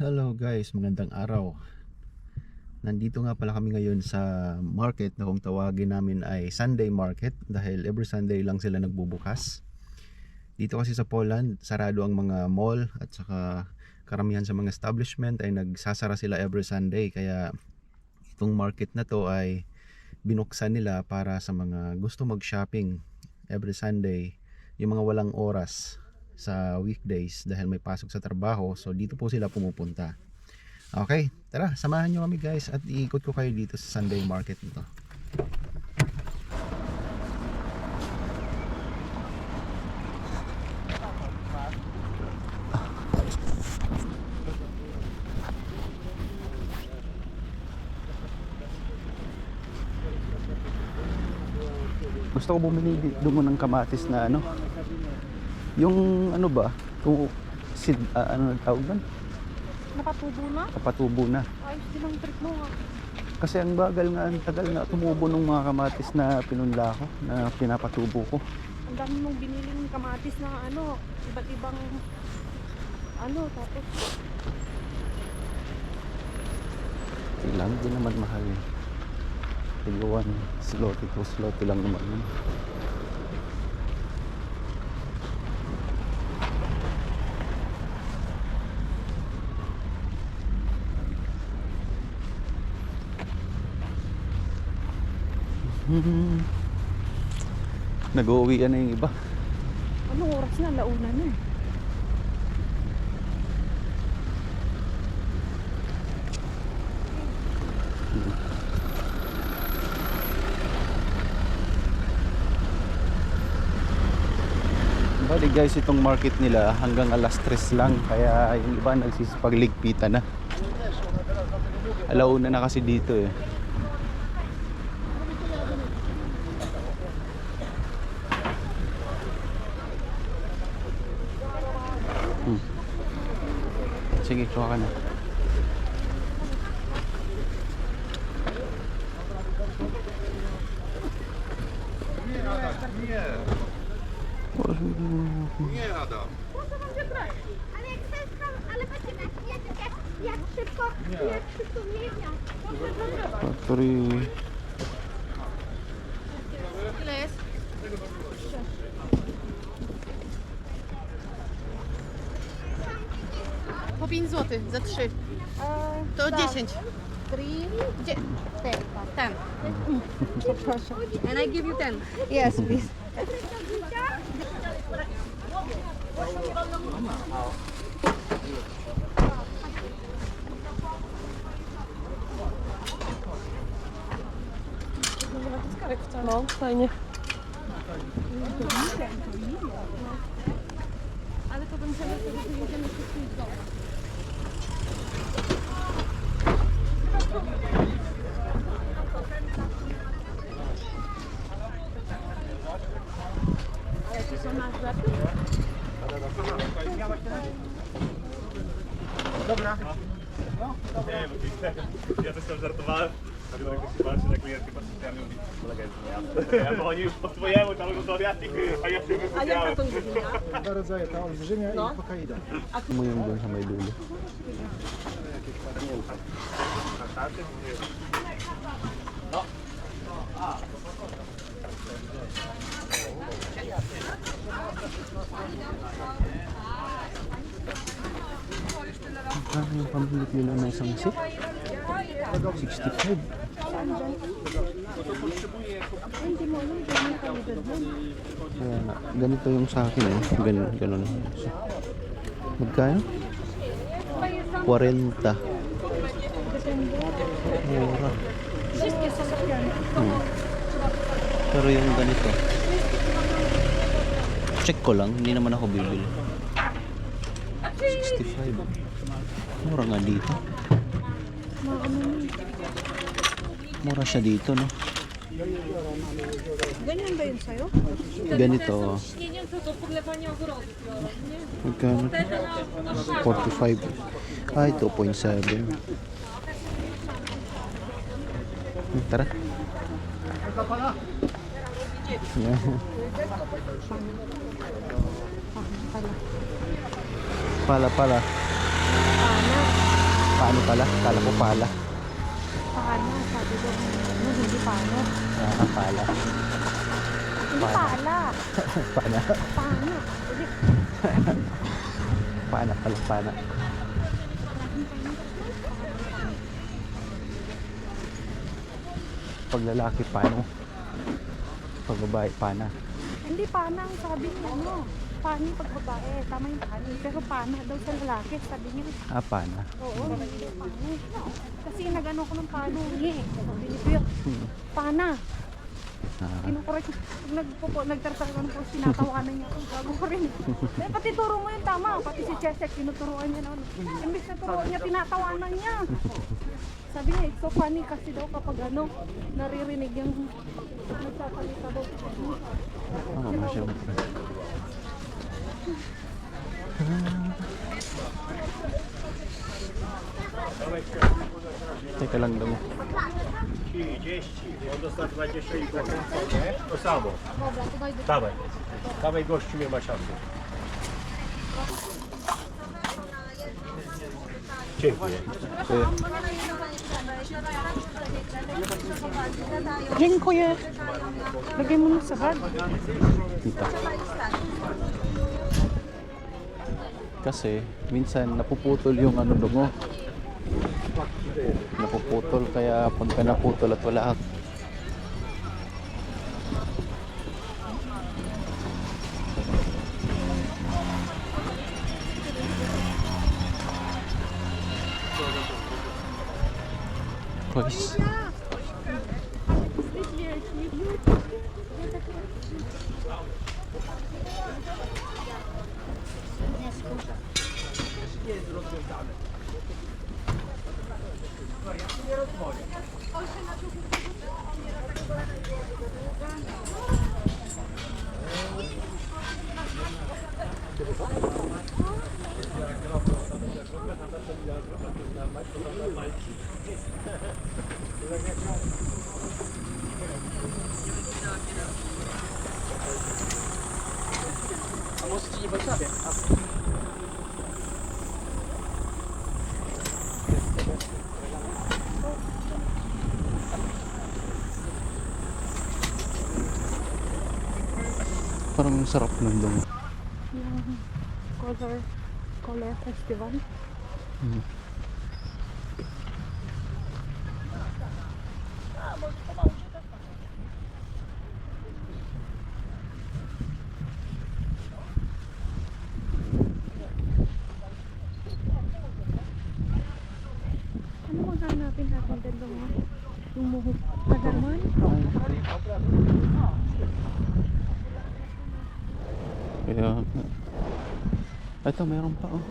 Hello guys, magandang araw. Nandito nga pala kami ngayon sa market na kung tawagin namin ay Sunday market dahil every Sunday lang sila nagbubukas. Dito kasi sa Poland, sarado ang mga mall at saka karamihan sa mga establishment ay nagsasara sila every Sunday. Kaya itong market na to ay binuksan nila para sa mga gusto mag-shopping every Sunday, yung mga walang oras sa weekdays dahil may pasok sa trabaho. So dito po sila pumupunta. Okay, tara, samahan nyo kami guys at iikot ko kayo dito sa Sunday market nito. Gusto ko bumili doon ng kamatis na ano, yung ano ba, kung ano tawag doon? Nakatubo na? Kapatubo na. Ayos din ang trip mo ha. Kasi ang bagal nga, ang tagal na tumubo ng mga kamatis na pinunla ko, na pinapatubo ko. Ang dami mong biniling kamatis na ano, iba't ibang ano, tapos Ilang din naman mahal eh. Tiluan, sloty to sloty lang naman yun. Nag-uwi na yung iba. anong oras na? Launa na. Bali guys, itong market nila hanggang alas 3 lang. Kaya yung iba nagsisipagligpitan na. Alauna na kasi dito eh. Sige, kuha ka na. Nie rada. Ale jak sestra, ale patrzymy, jak szybko zmienia. Factory. Ile jest? Po 5 zł za 3. To 10. 3, 10. Przepraszam. And I give you 10. Yes, please. No, fajnie. Ale to bym sobie jedziemy szybciej w dół. A jakie są nasze rzeczy? Ja też tam żartowałem. A ty tak patrzy na klientkę, patrzy na mnie, mówi, kolega jest zmieniany. Ja dzwonił po twojemu tam rozmawiali, a ja się A jaka wypowiedziałem. to jest wina? Dwa rodzaje, ta olbrzymia i kokaida. Mo yung doon sa may dulo. Ano yung pambilit nila ng isang seat? 65. Hindi mo alam, ganyan kalidad mo. Kaya nga, ganito yung sa akin eh. Ganun. Magkano? 40. Mura. Wszystkie sasakyan. Pero yung ganito, check ko lang, hindi naman ako bibili. 65. Mura nga dito. Mura siya dito, no? Ganyan ba yun sa'yo? Ganito. Magkano? 45. Ay, 2.7. Tara. Yeah. Pala. Panas. Paano pala? Kala ko pala. Paano? Sabi ko, ano, hindi paano. Pala. Hindi pala. Pana. Paano? Hindi. Pana pala, pana. Pag lalaki, paano? Pag babae, pana. Hindi pana ang sabi niya, ano. Pani pag babae, tama yung pani. Pero pana daw sa lalaki, sabi niya. Pana. Oo, hindi daw pana. Kasi nag-ano ko ng pano niya eh. Sabi ni Kuya, pana. Kinukorek, nagtartar ko ng post, tinatawanan niya ako. Gago ko rin. Eh, pati turo mo yung tama. Pati si Chesek, tinuturuan niya na ano. Imbis na turuan niya, tinatawanan niya. Sabi niya, it's so funny kasi daw kapag ano, naririnig yung nagsasalita daw. Oo, masya. Teka lang daw. 30, onda 120 i pół, nie? To samo. Dawaj. Dawaj gościu, nie ma czasu. Dziękuję. Dziękuję. Lagay mo na sa bag. Kita. Kasi minsan napuputol yung ano dungo. Napuputol kaya pagka naputol at wala Guys. Parang sarap nun dong. Yung color festival. Ano maghanapin natin dalawa? Yung muhok padaman? Kaya ito meron pa oh.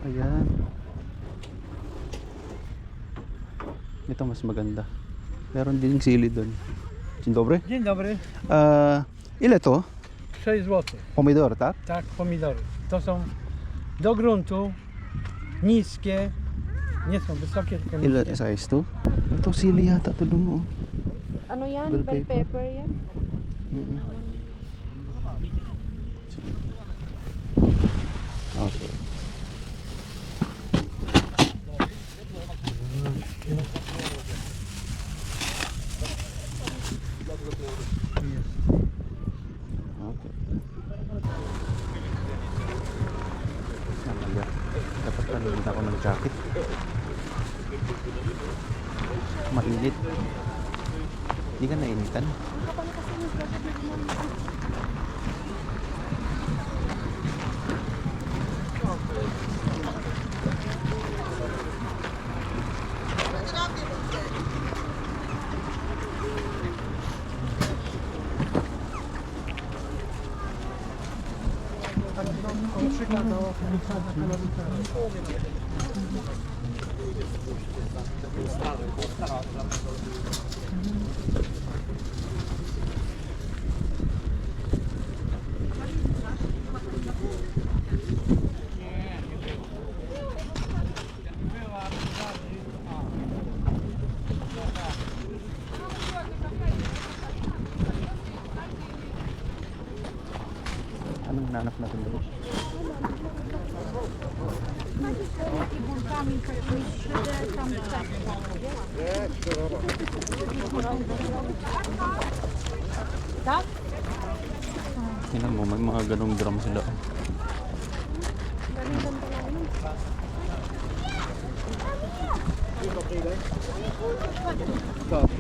Ayan. Ito mas maganda. Meron din sili doon. Dzień dobry. Dzień dobry. Ile to? 6 zł. Pomidor, tak? Tak, pomidory. To są do gruntu, niskie, nie są wysokie, tylko niskie. Ile size to? Ito sili yata to doon oh. Ano yan? Bell Bell pepper. pepper yan? Okay. Okay. Namaya. Dapat panulit ako ng jacket. Mainit. Hindi ka nainitan? Anong nanap natin doon? Tingnan mo, may mga ganong drum sila. Okay.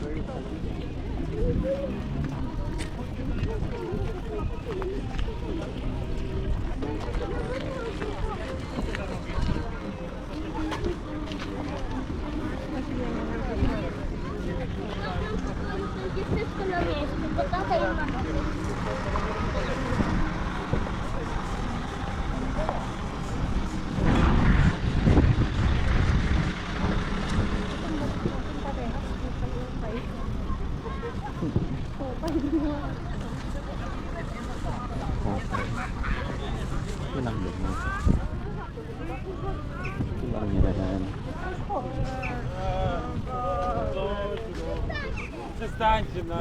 Ito lang din. Ito lang yan. Przestańcie na...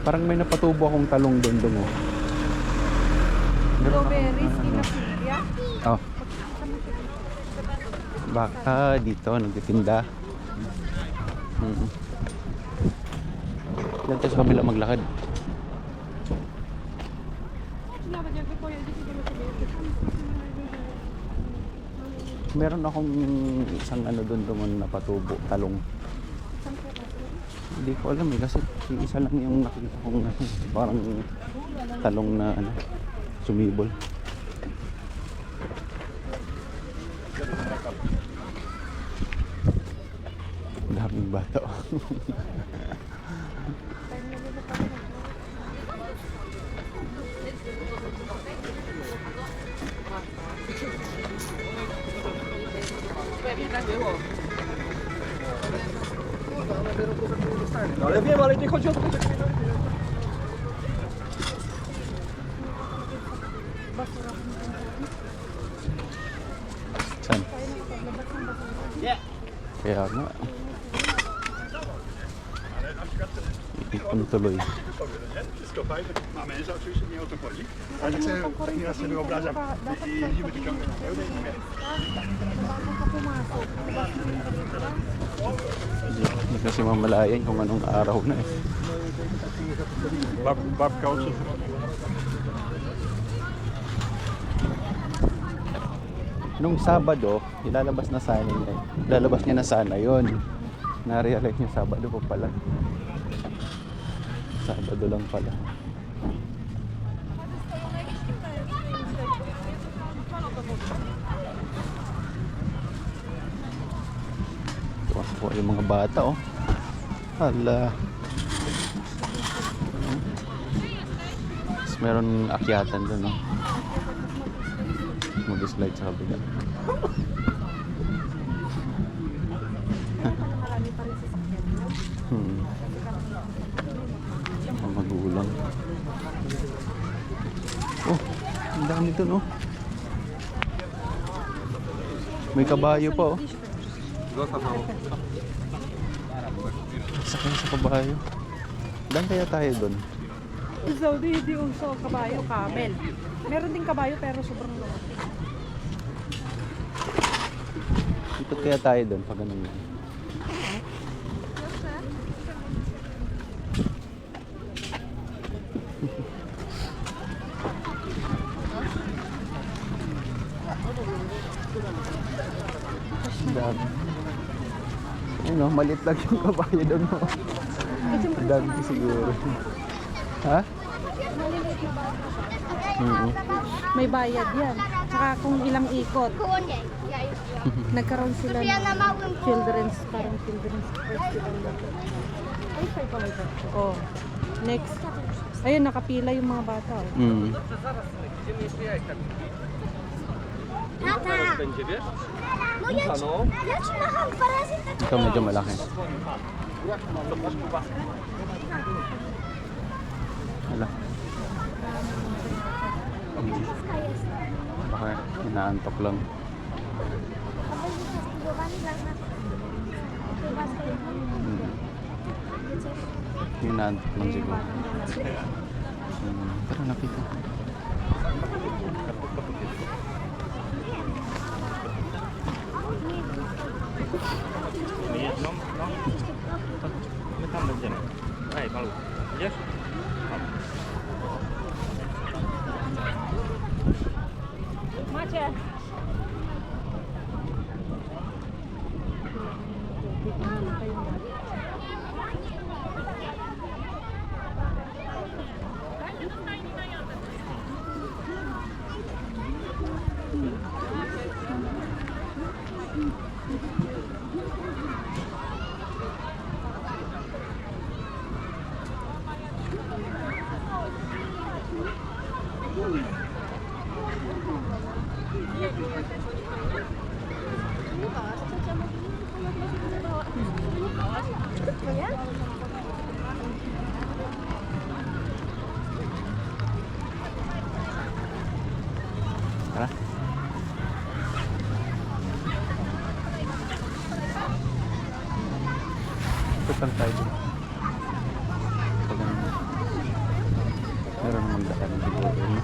Parang may napatubo akong talong doon doon. Oh. Strawberries, kinapilya. Oh. Baka dito nagtitinda. Diyan tayo sa kabila maglakad. Meron akong isang ano doon na patubo, talong. Hindi ko alam eh kasi yung isa lang yung nakita kong parang talong na ano, sumibol. Daming bata. Ale wiem, ale nie chodzi o to, że... Saan? Kaya nga. Ipon tuloy. Wszystko fajne, ma męża, oczywiście nie o to chodzi. Ale tak sobie nieraz sobie wyobrażam i jeździmy tu ciągle na pełnej i mówię, Hindi kasi mamalayan kung anong araw na eh. babka oczy. Nung Sabado, ilalabas na sana niya. Ilalabas niya na sana yon. Na-realize niya Sabado pa pala. Sabado lang pala. Tuwa yung mga bata oh. Hala. Tapos meron akyatan doon oh. Mag-slide sa kabila. Ang magulang. Oh, ang dami doon oh. May kabayo pa oh. Sakay sa kabayo. Dan kaya tayo doon. Saudi, hindi uso kabayo, camel. Meron din kabayo pero sobrang laki. Ikot kaya tayo doon pag ganun yan. Dami. Ayun o, maliit lang yung kabayo doon mo. Dami siguro. Ha? May bayad yan. Tsaka kung ilang ikot. Nagkaroon sila ng children's festival. Oh. Next. Ayun, nakapila yung mga bata. Oh. Mm. Tata! będzie, wiesz? No ja ci macham 2 razy tak. Ito medyo malaki. Hala. Jest. Baka inaantok lang. Kapag spróbowani lang na. Chyba z tego. Wiecie? Inaantok lang siguro. Tara, lapit na. My jedną, no. To my tam będziemy. Ej, malu, idziesz? Macie. Tara. Total tayo dun. Pag ano, meron namang daan siguro. No?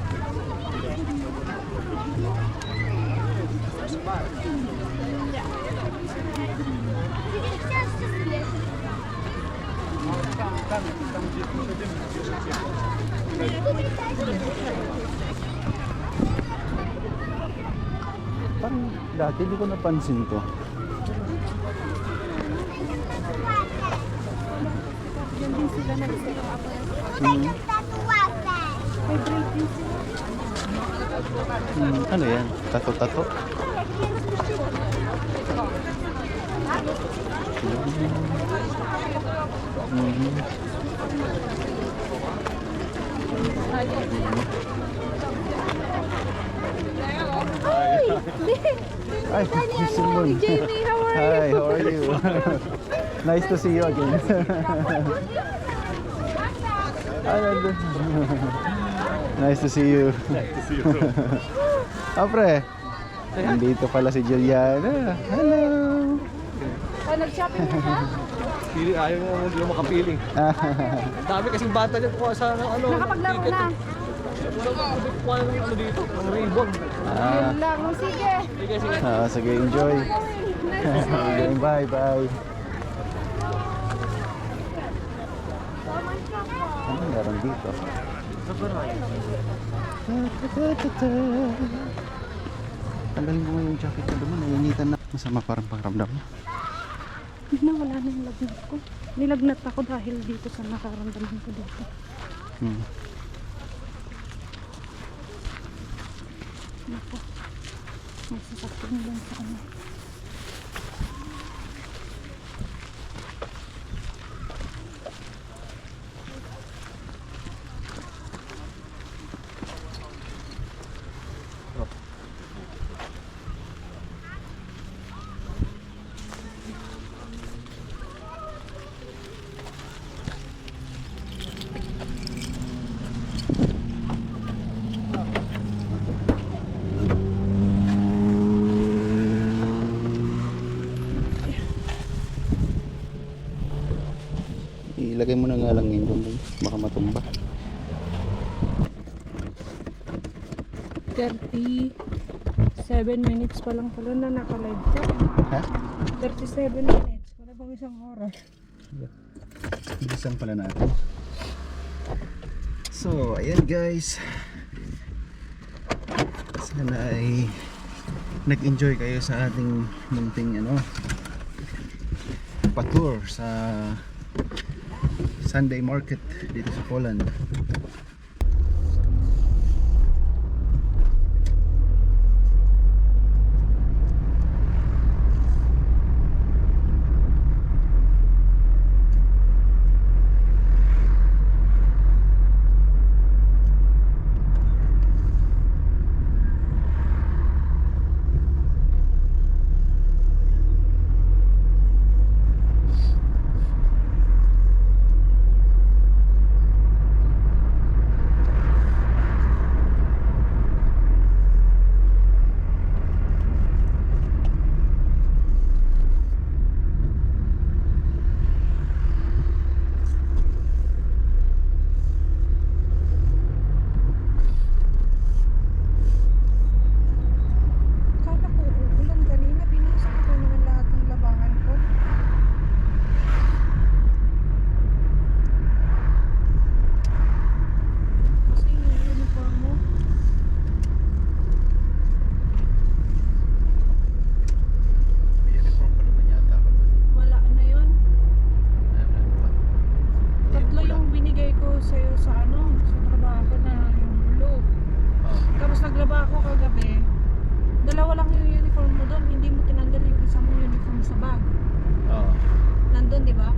Parang dati di ko napansin to. Yan din sila nag-set up. Vibrate din sila. Ano yan? Tato-tato? Ay, Simon. Jamie, how are Hi, how are you? Nice to see you again. Ay, nandun. Nice to see you. Apre, nandito pala si Juliana. Hello. Oh, nag-shopping na ka? Pili, ayaw mo, hindi mo makapili. Ang dami kasing bata dyan kuha sa ano. Nakapaglaro na. Kuha ng ano dito, ng ribbon. Yun lang. Oh, sige. Sige, sige. Sige, enjoy. Okay, bye, bye. Ano meron dito? Tanggalin mo nga yung jacket ko naman. Nainitan na. Masama parang pakiramdam mo. Hindi na, wala na yung lagnat ko. Nilagnat ako dahil dito sa nakaramdaman ko dito. Hmm. Naku. May sasakyan lang sa ano. Ilagay mo na nga lang yun doon. Baka matumba. 37 minutes pa lang pala na naka-live ko. Ha? 37 minutes. Wala bang isang oras? Bilisan pala natin. So, ayan guys. Sana ay nag-enjoy kayo sa ating munting pa-tour sa Sunday market dito sa Poland. uniform mo doon, hindi mo tinanggal yung isang uniform sa bag. Oo. Nandun, di ba?